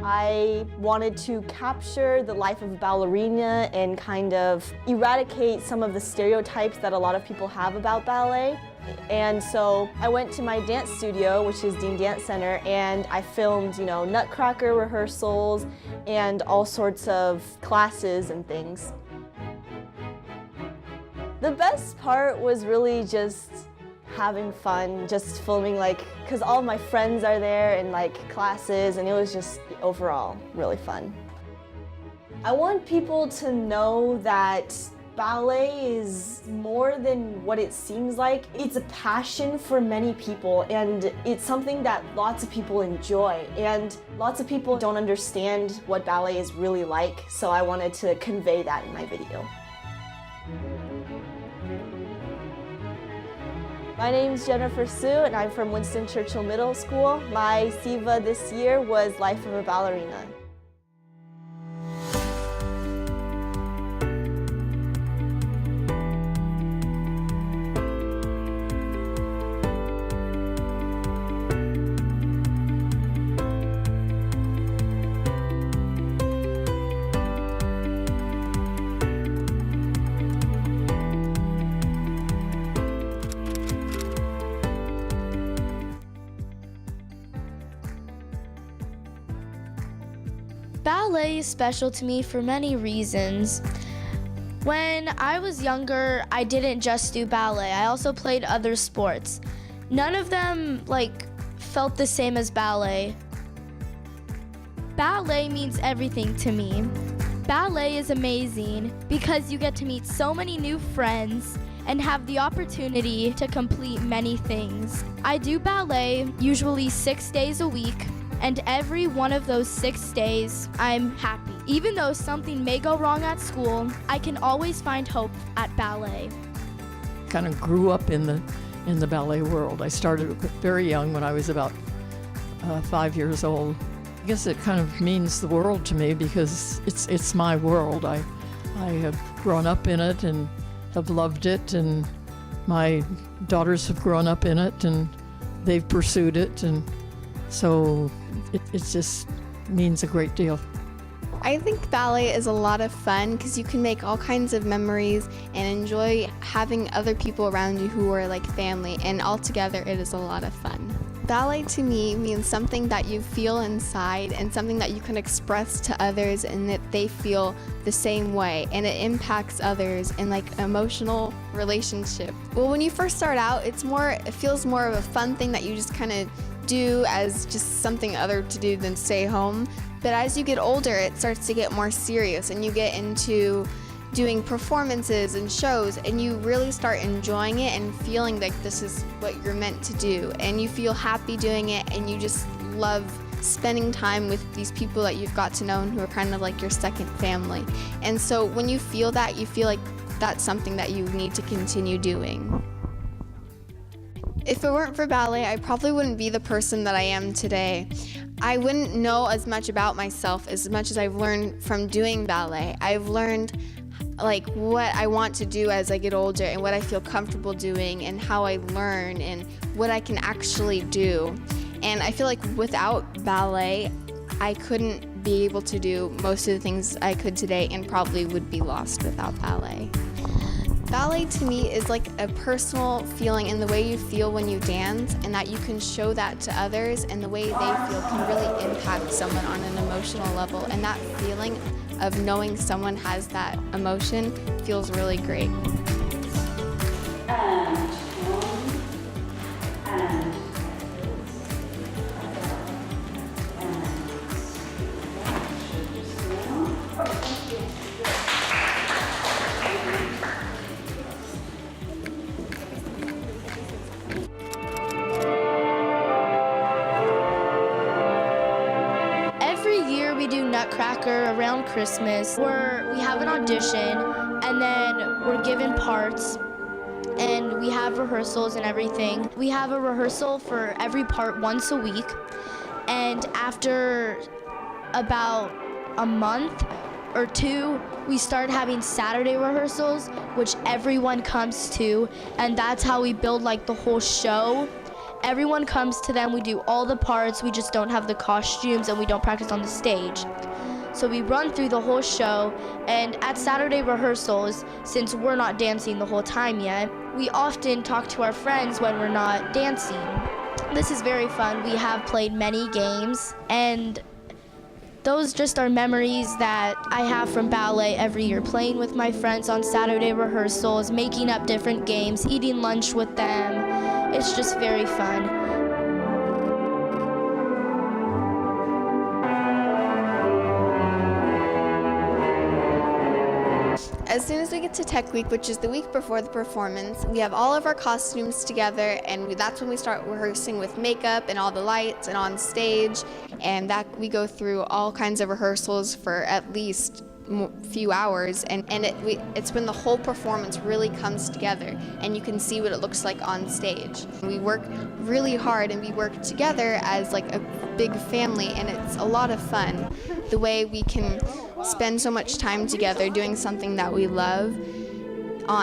I wanted to capture the life of a ballerina and kind of eradicate some of the stereotypes that a lot of people have about ballet. And so I went to my dance studio, which is Dean Dance Center, and I filmed, nutcracker rehearsals and all sorts of classes and things. The best part was really just having fun, just filming, because all of my friends are there and classes, and it was just overall really fun. I want people to know that ballet is more than what it seems like. It's a passion for many people, and it's something that lots of people enjoy, and lots of people don't understand what ballet is really like, so I wanted to convey that in my video. My name's Jennifer Sue, and I'm from Winston Churchill Middle School. My SIVA this year was Life of a Ballerina. Ballet is special to me for many reasons. When I was younger, I didn't just do ballet. I also played other sports. None of them felt the same as ballet. Ballet means everything to me. Ballet is amazing because you get to meet so many new friends and have the opportunity to complete many things. I do ballet usually 6 days a week, and every one of those 6 days, I'm happy. Even though something may go wrong at school, I can always find hope at ballet. Kind of grew up in the ballet world. I started very young when I was about 5 years old. I guess it kind of means the world to me because it's my world. I have grown up in it and have loved it, and my daughters have grown up in it and they've pursued it, and so it just means a great deal. I think ballet is a lot of fun because you can make all kinds of memories and enjoy having other people around you who are like family, and altogether it is a lot of fun. Ballet to me means something that you feel inside and something that you can express to others and that they feel the same way, and it impacts others in emotional relationship. Well, when you first start out, it feels more of a fun thing that you just kind of do as just something other to do than stay home. But as you get older, it starts to get more serious and you get into doing performances and shows, and you really start enjoying it and feeling like this is what you're meant to do, and you feel happy doing it, and you just love spending time with these people that you've got to know and who are kind of like your second family. And so when you feel that, you feel like that's something that you need to continue doing. If it weren't for ballet, I probably wouldn't be the person that I am today. I wouldn't know as much about myself as much as I've learned from doing ballet. I've learned what I want to do as I get older and what I feel comfortable doing and how I learn and what I can actually do. And I feel like without ballet, I couldn't be able to do most of the things I could today and probably would be lost without ballet. Ballet to me is like a personal feeling in the way you feel when you dance, and that you can show that to others, and the way they feel can really impact someone on an emotional level, and that feeling of knowing someone has that emotion feels really great. We do Nutcracker around Christmas, where we have an audition and then we're given parts and we have rehearsals and everything. We have a rehearsal for every part once a week, and after about a month or two, we start having Saturday rehearsals, which everyone comes to, and that's how we build the whole show. Everyone comes to them, we do all the parts, we just don't have the costumes and we don't practice on the stage. So we run through the whole show, and at Saturday rehearsals, since we're not dancing the whole time yet, we often talk to our friends when we're not dancing. This is very fun. We have played many games, and those just are memories that I have from ballet every year, playing with my friends on Saturday rehearsals, making up different games, eating lunch with them. It's just very fun. As soon as we get to Tech Week, which is the week before the performance, we have all of our costumes together, and that's when we start rehearsing with makeup and all the lights and on stage, and that we go through all kinds of rehearsals for at least few hours, and it's when the whole performance really comes together and you can see what it looks like on stage. We work really hard and we work together as like a big family, and it's a lot of fun the way we can spend so much time together doing something that we love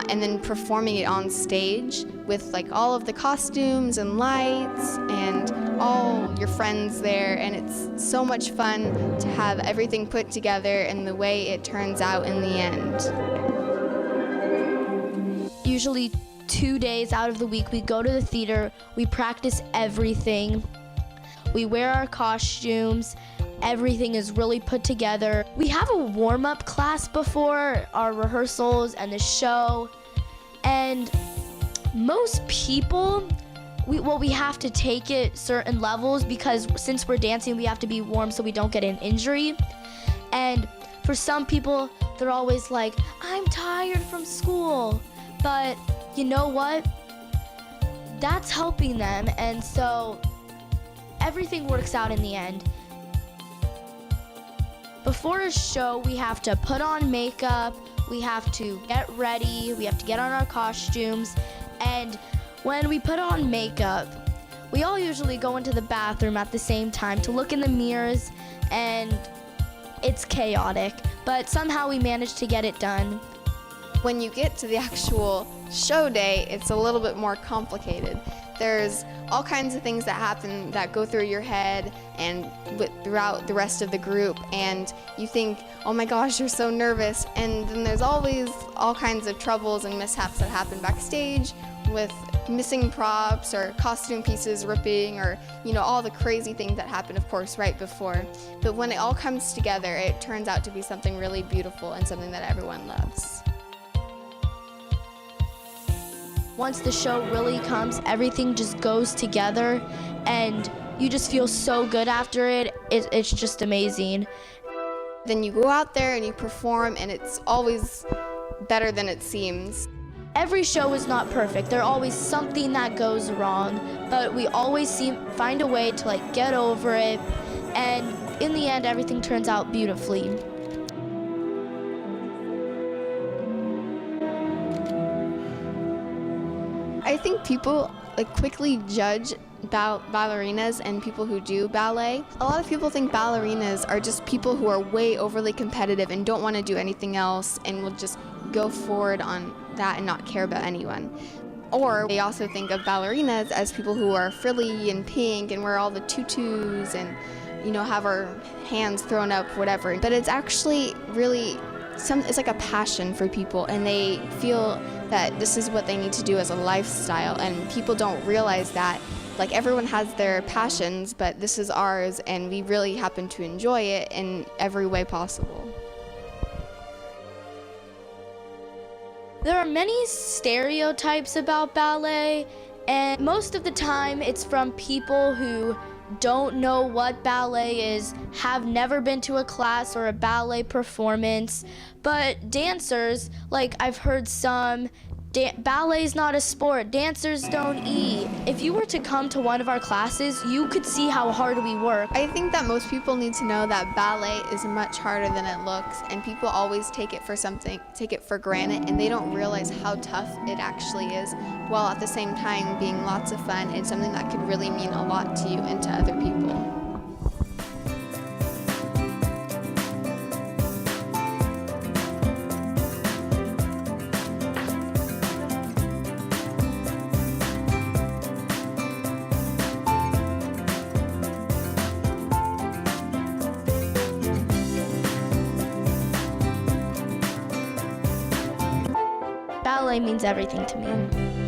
and then performing it on stage with like all of the costumes and lights and all your friends there, and it's so much fun to have everything put together and the way it turns out in the end. Usually 2 days out of the week, we go to the theater, we practice everything, we wear our costumes, everything is really put together. We have a warm-up class before our rehearsals and the show, and most people, we have to take it certain levels because since we're dancing, we have to be warm so we don't get an injury. And for some people, they're always like, I'm tired from school. But you know what? That's helping them, and so everything works out in the end. Before a show, we have to put on makeup, we have to get ready, we have to get on our costumes, and when we put on makeup, we all usually go into the bathroom at the same time to look in the mirrors, and it's chaotic, but somehow we manage to get it done. When you get to the actual show day, it's a little bit more complicated. There's all kinds of things that happen that go through your head and throughout the rest of the group, and you think, oh my gosh, you're so nervous, and then there's always all kinds of troubles and mishaps that happen backstage with missing props or costume pieces ripping, or all the crazy things that happen, of course, right before. But when it all comes together, it turns out to be something really beautiful and something that everyone loves. Once the show really comes, everything just goes together and you just feel so good after it. It's just amazing. Then you go out there and you perform, and it's always better than it seems. Every show is not perfect. There's always something that goes wrong, but we always find a way to get over it, and in the end, everything turns out beautifully. I think people quickly judge ballerinas and people who do ballet. A lot of people think ballerinas are just people who are way overly competitive and don't want to do anything else and will just go forward on that and not care about anyone. Or they also think of ballerinas as people who are frilly and pink and wear all the tutus and have our hands thrown up, whatever. But it's actually really it's like a passion for people, and they feel that this is what they need to do as a lifestyle, and people don't realize that everyone has their passions, but this is ours, and we really happen to enjoy it in every way possible. There are many stereotypes about ballet, and most of the time it's from people who don't know what ballet is, have never been to a class or a ballet performance. But dancers, I've heard some, ballet's not a sport, dancers don't eat. If you were to come to one of our classes, you could see how hard we work. I think that most people need to know that ballet is much harder than it looks, and people always take it for granted, and they don't realize how tough it actually is, while at the same time being lots of fun and something that could really mean a lot to you and to other people. ballet means everything to me.